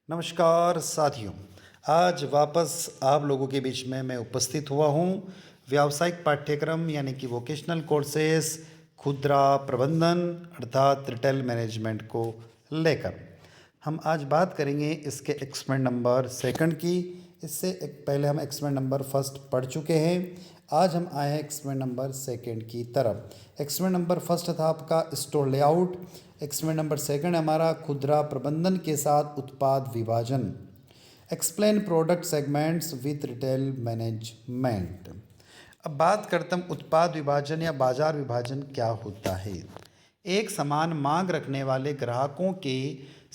नमस्कार साथियों। आज वापस आप लोगों के बीच में मैं उपस्थित हुआ हूँ व्यावसायिक पाठ्यक्रम यानी कि वोकेशनल कोर्सेस खुदरा प्रबंधन अर्थात रिटेल मैनेजमेंट को लेकर। हम आज बात करेंगे इसके एक्सपेरिमेंट नंबर सेकंड की। इससे एक पहले हम एक्सपेरिमेंट नंबर फर्स्ट पढ़ चुके हैं। आज हम आए हैं एक्सपेरिमेंट नंबर सेकंड की तरफ। एक्सपेरिमेंट नंबर फर्स्ट था आपका store layout. Experiment number second हमारा खुदरा प्रबंधन के साथ उत्पाद विभाजन। Explain product segments with retail management. अब बात करते हैं उत्पाद विभाजन या बाजार विभाजन क्या होता है। एक समान मांग रखने वाले ग्राहकों के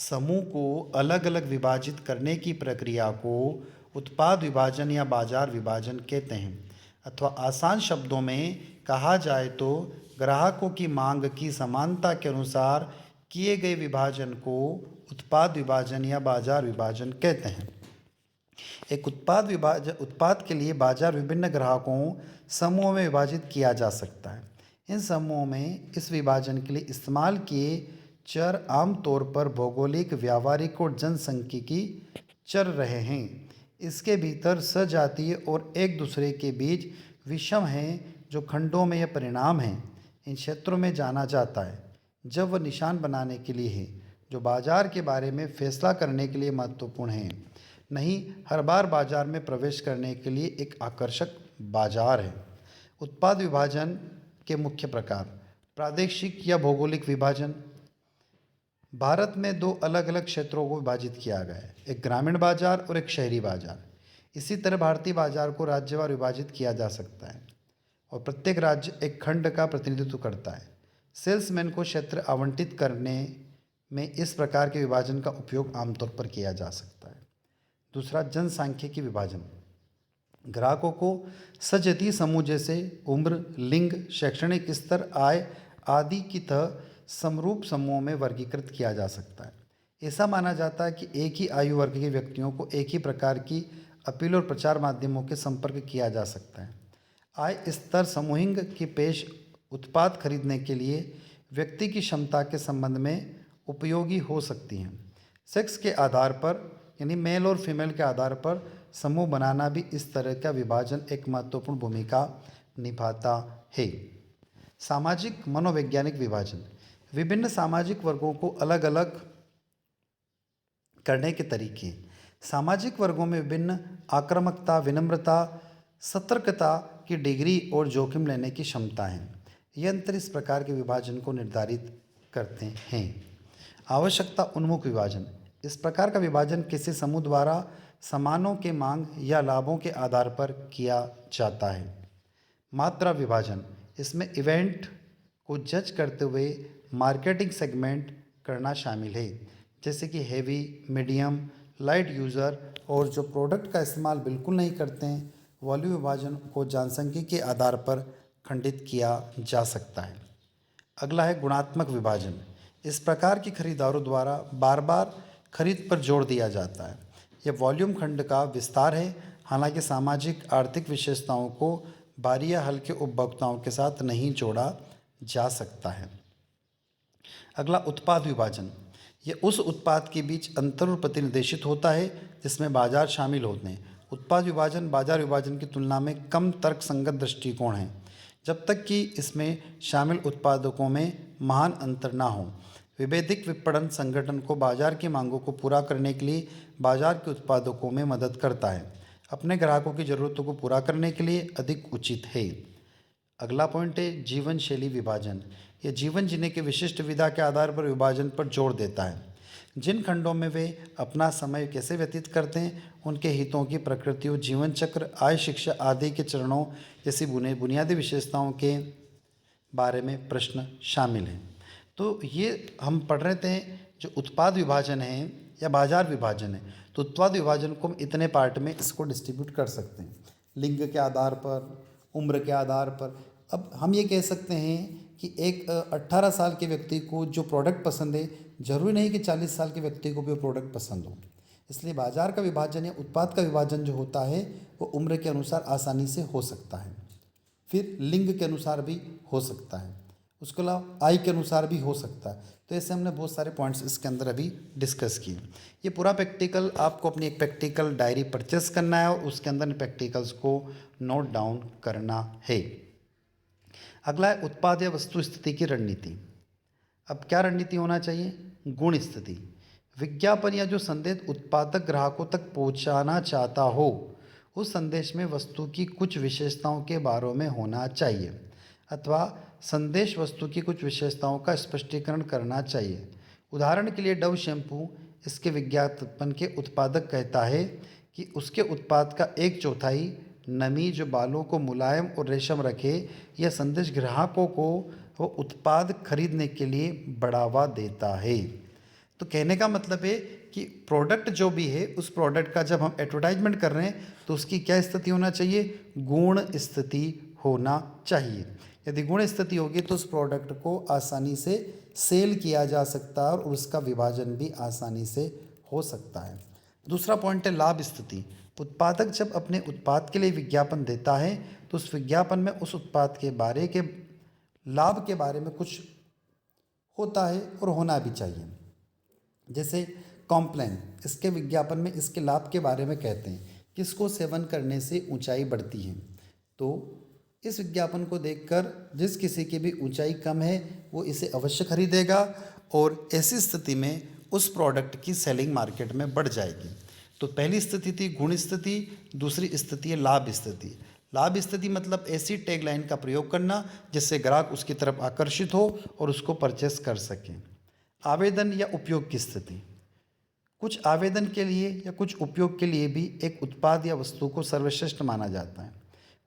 समूह को अलग अलग विभाजित करने की प्रक्रिया को उत्पाद विभाजन या बाजार विभाजन कहते हैं। अथवा आसान शब्दों में कहा जाए तो ग्राहकों की मांग की समानता के अनुसार किए गए विभाजन को उत्पाद विभाजन या बाजार विभाजन कहते हैं। एक उत्पाद के लिए बाजार विभिन्न ग्राहकों समूहों में विभाजित किया जा सकता है। इन समूहों में इस विभाजन के लिए इस्तेमाल किए चर आमतौर पर भौगोलिक, व्यावहारिक और जनसांख्यिकी चर रहे हैं। इसके भीतर सजातीय और एक दूसरे के बीच विषम हैं जो खंडों में यह परिणाम हैं इन क्षेत्रों में जाना जाता है जब वह निशान बनाने के लिए है जो बाजार के बारे में फैसला करने के लिए महत्वपूर्ण है, नहीं हर बार बाजार में प्रवेश करने के लिए एक आकर्षक बाजार है। उत्पाद विभाजन के मुख्य प्रकार। प्रादेशिक या भौगोलिक विभाजन। भारत में दो अलग अलग क्षेत्रों को विभाजित किया गया है, एक ग्रामीण बाजार और एक शहरी बाजार। इसी तरह भारतीय बाजार को राज्यवार विभाजित किया जा सकता है और प्रत्येक राज्य एक खंड का प्रतिनिधित्व करता है। सेल्समैन को क्षेत्र आवंटित करने में इस प्रकार के विभाजन का उपयोग आमतौर पर किया जा सकता है। दूसरा, जनसांख्यिकी विभाजन। ग्राहकों को सजातीय समूह जैसे उम्र, लिंग, शैक्षणिक स्तर, आय आदि की तरह समरूप समूहों में वर्गीकृत किया जा सकता है। ऐसा माना जाता है कि एक ही आयु वर्ग के व्यक्तियों को एक ही प्रकार की अपील और प्रचार माध्यमों के संपर्क किया जा सकता है। आय स्तर समूहिंग की पेश उत्पाद खरीदने के लिए व्यक्ति की क्षमता के संबंध में उपयोगी हो सकती हैं। सेक्स के आधार पर यानी मेल और फीमेल के आधार पर समूह बनाना भी इस तरह का विभाजन एक महत्वपूर्ण भूमिका निभाता है। सामाजिक मनोवैज्ञानिक विभाजन। विभिन्न सामाजिक वर्गों को अलग अलग करने के तरीके। सामाजिक वर्गों में विभिन्न आक्रामकता, विनम्रता, सतर्कता की डिग्री और जोखिम लेने की क्षमता है। ये अंतर इस प्रकार के विभाजन को निर्धारित करते हैं। आवश्यकता उन्मुख विभाजन। इस प्रकार का विभाजन किसी समूह द्वारा सामानों के मांग या लाभों के आधार पर किया जाता है। मात्रा विभाजन। इसमें इवेंट को जज करते हुए मार्केटिंग सेगमेंट करना शामिल है, जैसे कि हेवी, मीडियम, लाइट यूज़र और जो प्रोडक्ट का इस्तेमाल बिल्कुल नहीं करते हैं। वॉल्यूम विभाजन को जनसांख्यिकी के आधार पर खंडित किया जा सकता है। अगला है गुणात्मक विभाजन। इस प्रकार की खरीदारों द्वारा बार बार खरीद पर जोर दिया जाता है। यह वॉल्यूम खंड का विस्तार है, हालांकि सामाजिक आर्थिक विशेषताओं को भारी या हल्के उपभोक्ताओं के साथ नहीं जोड़ा जा सकता है। अगला उत्पाद विभाजन। यह उस उत्पाद के बीच अंतर और प्रतिनिर्देशित होता है जिसमें बाजार शामिल होते हैं। उत्पाद विभाजन बाजार विभाजन की तुलना में कम तर्कसंगत दृष्टिकोण है जब तक कि इसमें शामिल उत्पादकों में महान अंतर ना हो। विभेदिक विपणन संगठन को बाजार की मांगों को पूरा करने के लिए बाजार के उत्पादकों में मदद करता है, अपने ग्राहकों की ज़रूरतों को पूरा करने के लिए अधिक उचित है। अगला पॉइंट है जीवन शैली विभाजन। यह जीवन जीने की विशिष्ट विधा के आधार पर विभाजन पर जोर देता है। जिन खंडों में वे अपना समय कैसे व्यतीत करते हैं, उनके हितों की प्रकृतियों, जीवन चक्र, आय, शिक्षा आदि के चरणों जैसी बुनियादी विशेषताओं के बारे में प्रश्न शामिल हैं। तो ये हम पढ़ रहे थे जो उत्पाद विभाजन है या बाजार विभाजन है। तो उत्पाद विभाजन को हम इतने पार्ट में इसको डिस्ट्रीब्यूट कर सकते हैं, लिंग के आधार पर, उम्र के आधार पर। अब हम ये कह सकते हैं कि एक 18 साल के व्यक्ति को जो प्रोडक्ट पसंद है, ज़रूरी नहीं कि 40 साल के व्यक्ति को भी वो प्रोडक्ट पसंद हो। इसलिए बाजार का विभाजन या उत्पाद का विभाजन जो होता है वो उम्र के अनुसार आसानी से हो सकता है, फिर लिंग के अनुसार भी हो सकता है। उसके अलावा आय के अनुसार भी हो सकता है। तो ऐसे हमने बहुत सारे पॉइंट्स इसके अंदर अभी डिस्कस किए। ये पूरा प्रैक्टिकल आपको अपनी एक प्रैक्टिकल डायरी परचेस करना है और उसके अंदर प्रैक्टिकल्स को नोट डाउन करना है। अगला है उत्पाद या वस्तु स्थिति की रणनीति। अब क्या रणनीति होना चाहिए? गुण स्थिति। विज्ञापन या जो संदेश उत्पादक ग्राहकों तक पहुंचाना चाहता हो, उस संदेश में वस्तु की कुछ विशेषताओं के बारे में होना चाहिए, अथवा संदेश वस्तु की कुछ विशेषताओं का स्पष्टीकरण करना चाहिए। उदाहरण के लिए डव शैम्पू, इसके विज्ञापन के उत्पादक कहता है कि उसके उत्पाद का 1/4 नमी जो बालों को मुलायम और रेशम रखे। यह संदेश ग्राहकों को वो उत्पाद खरीदने के लिए बढ़ावा देता है। तो कहने का मतलब है कि प्रोडक्ट जो भी है, उस प्रोडक्ट का जब हम एडवर्टाइजमेंट कर रहे हैं तो उसकी क्या स्थिति होना चाहिए? गुण स्थिति होना चाहिए। यदि गुण स्थिति होगी तो उस प्रोडक्ट को आसानी से सेल किया जा सकता है और उसका विभाजन भी आसानी से हो सकता है। दूसरा पॉइंट है लाभ स्थिति। उत्पादक जब अपने उत्पाद के लिए विज्ञापन देता है तो उस विज्ञापन में उस उत्पाद के बारे के लाभ के बारे में कुछ होता है और होना भी चाहिए। जैसे कॉम्प्लान, इसके विज्ञापन में इसके लाभ के बारे में कहते हैं कि इसको सेवन करने से ऊंचाई बढ़ती है। तो इस विज्ञापन को देखकर जिस किसी की भी ऊंचाई कम है वो इसे अवश्य खरीदेगा और ऐसी स्थिति में उस प्रोडक्ट की सेलिंग मार्केट में बढ़ जाएगी। तो पहली स्थिति थी गुण स्थिति, दूसरी स्थिति है लाभ स्थिति। लाभ स्थिति मतलब ऐसी टैगलाइन का प्रयोग करना जिससे ग्राहक उसकी तरफ आकर्षित हो और उसको परचेस कर सकें। आवेदन या उपयोग की स्थिति। कुछ आवेदन के लिए या कुछ उपयोग के लिए भी एक उत्पाद या वस्तु को सर्वश्रेष्ठ माना जाता है।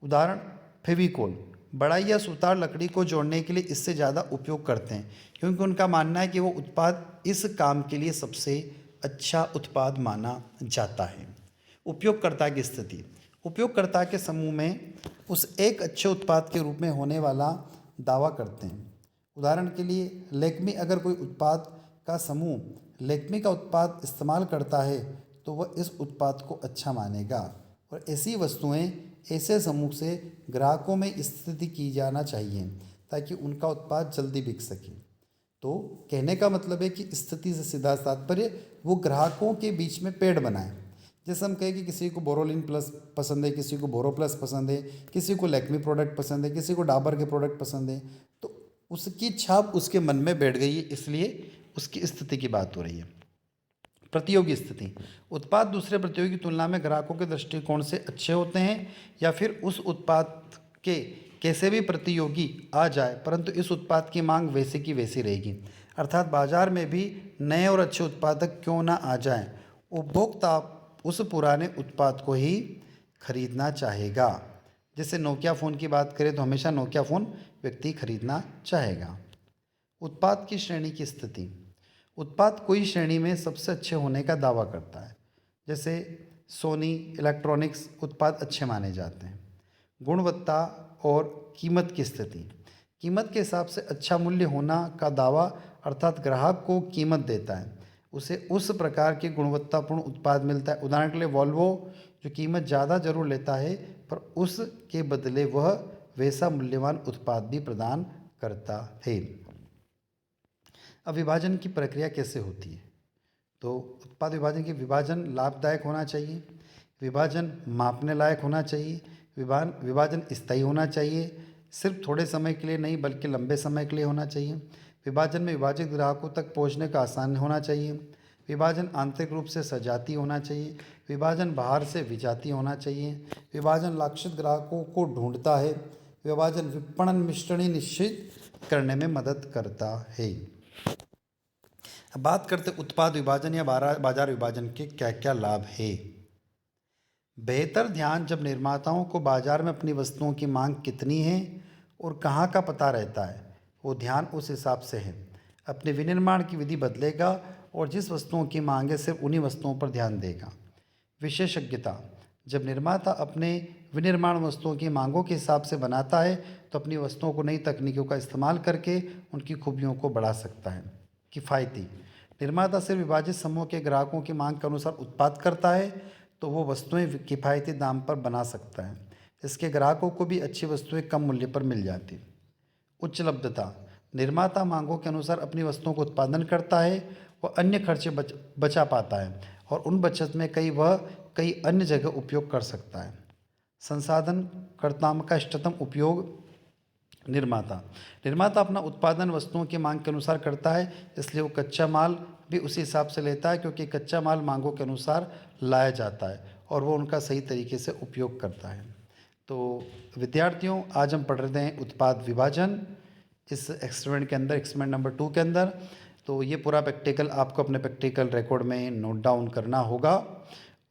उदाहरण फेविकोल, बढ़ई या सुतार लकड़ी को जोड़ने के लिए इससे ज़्यादा उपयोग करते हैं क्योंकि उनका मानना है कि वो उत्पाद इस काम के लिए सबसे अच्छा उत्पाद माना जाता है। उपयोगकर्ता की स्थिति। उपयोगकर्ता के समूह में उस एक अच्छे उत्पाद के रूप में होने वाला दावा करते हैं। उदाहरण के लिए लेक्मी, अगर कोई उत्पाद का समूह लेक्मी का उत्पाद इस्तेमाल करता है तो वह इस उत्पाद को अच्छा मानेगा और ऐसी वस्तुएं ऐसे समूह से ग्राहकों में स्थिति की जाना चाहिए ताकि उनका उत्पाद जल्दी बिक सके। तो कहने का मतलब है कि स्थिति से सीधा तात्पर्य वो ग्राहकों के बीच में पेड़ बनाए। जैसे हम कहें कि किसी को बोरोलिन प्लस पसंद है, किसी को बोरो प्लस पसंद है, किसी को लैक्मी प्रोडक्ट पसंद है, किसी को डाबर के प्रोडक्ट पसंद है, तो उसकी छाप उसके मन में बैठ गई है, इसलिए उसकी स्थिति की बात हो रही है। प्रतियोगी स्थिति। उत्पाद दूसरे प्रतियोगी की तुलना में ग्राहकों के दृष्टिकोण से अच्छे होते हैं या फिर उस उत्पाद के कैसे भी प्रतियोगी आ जाए परंतु इस उत्पाद की मांग वैसे की वैसी रहेगी। अर्थात बाजार में भी नए और अच्छे उत्पादक क्यों ना आ जाएं, उपभोक्ता उस पुराने उत्पाद को ही खरीदना चाहेगा। जैसे नोकिया फ़ोन की बात करें तो हमेशा नोकिया फ़ोन व्यक्ति खरीदना चाहेगा। उत्पाद की श्रेणी की स्थिति। उत्पाद कोई श्रेणी में सबसे अच्छे होने का दावा करता है। जैसे सोनी इलेक्ट्रॉनिक्स उत्पाद अच्छे माने जाते हैं। गुणवत्ता और कीमत की स्थिति। कीमत के हिसाब से अच्छा मूल्य होना का दावा, अर्थात ग्राहक को कीमत देता है, उसे उस प्रकार के गुणवत्तापूर्ण उत्पाद मिलता है। उदाहरण के लिए वॉल्वो जो कीमत ज़्यादा जरूर लेता है पर उसके बदले वह वैसा मूल्यवान उत्पाद भी प्रदान करता है। अब विभाजन की प्रक्रिया कैसे होती है? तो उत्पाद विभाजन की विभाजन लाभदायक होना चाहिए, विभाजन मापने लायक होना चाहिए, विभाजन स्थायी होना चाहिए, सिर्फ थोड़े समय के लिए नहीं बल्कि लंबे समय के लिए होना चाहिए। विभाजन में विभाजित ग्राहकों तक पहुंचने का आसान होना चाहिए। विभाजन आंतरिक रूप से सजातीय होना चाहिए। विभाजन बाहर से विजातीय होना चाहिए। विभाजन लक्षित ग्राहकों को ढूंढता है। विभाजन विपणन मिश्रणी निश्चित करने में मदद करता है। अब बात करते उत्पाद विभाजन या बाजार विभाजन के क्या क्या लाभ है। बेहतर ध्यान। जब निर्माताओं को बाजार में अपनी वस्तुओं की मांग कितनी है और कहाँ का पता रहता है, वो ध्यान उस हिसाब से है। अपने विनिर्माण की विधि बदलेगा और जिस वस्तुओं की मांग है सिर्फ उन्हीं वस्तुओं पर ध्यान देगा। विशेषज्ञता। जब निर्माता अपने विनिर्माण वस्तुओं की मांगों के हिसाब से बनाता है तो अपनी वस्तुओं को नई तकनीकों का इस्तेमाल करके उनकी खूबियों को बढ़ा सकता है। किफ़ायती। निर्माता सिर्फ विभाजित समूह के ग्राहकों की मांग के अनुसार उत्पाद करता है तो वो वस्तुएं किफ़ायती दाम पर बना सकता है। इसके ग्राहकों को भी अच्छी वस्तुएं कम मूल्य पर मिल जाती। उच्च लब्धता। निर्माता मांगों के अनुसार अपनी वस्तुओं को उत्पादन करता है, वह अन्य खर्चे बचा पाता है और उन बचत में वह कई अन्य जगह उपयोग कर सकता है। संसाधनकर्ताओं का इष्टतम उपयोग। निर्माता निर्माता अपना उत्पादन वस्तुओं की मांग के अनुसार करता है, इसलिए वो कच्चा माल भी उसी हिसाब से लेता है, क्योंकि कच्चा माल मांगों के अनुसार लाया जाता है और वो उनका सही तरीके से उपयोग करता है। तो विद्यार्थियों, आज हम पढ़ रहे हैं उत्पाद विभाजन इस एक्सपेरिमेंट के अंदर, एक्सपेरिमेंट नंबर 2 के अंदर। तो ये पूरा प्रैक्टिकल आपको अपने प्रैक्टिकल रिकॉर्ड में नोट डाउन करना होगा।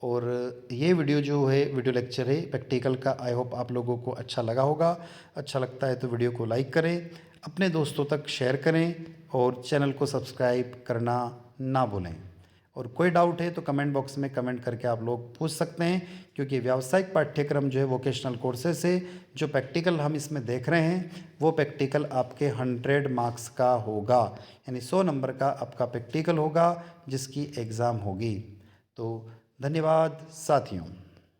और ये वीडियो जो है, वीडियो लेक्चर है प्रैक्टिकल का, आई होप आप लोगों को अच्छा लगा होगा। अच्छा लगता है तो वीडियो को लाइक करें, अपने दोस्तों तक शेयर करें और चैनल को सब्सक्राइब करना ना भूलें। और कोई डाउट है तो कमेंट बॉक्स में कमेंट करके आप लोग पूछ सकते हैं, क्योंकि व्यावसायिक पाठ्यक्रम जो है वोकेशनल कोर्सेज से जो प्रैक्टिकल हम इसमें देख रहे हैं वो प्रैक्टिकल आपके 100 मार्क्स का होगा, यानी 100 नंबर का आपका प्रैक्टिकल होगा जिसकी एग्ज़ाम होगी। तो धन्यवाद साथियों।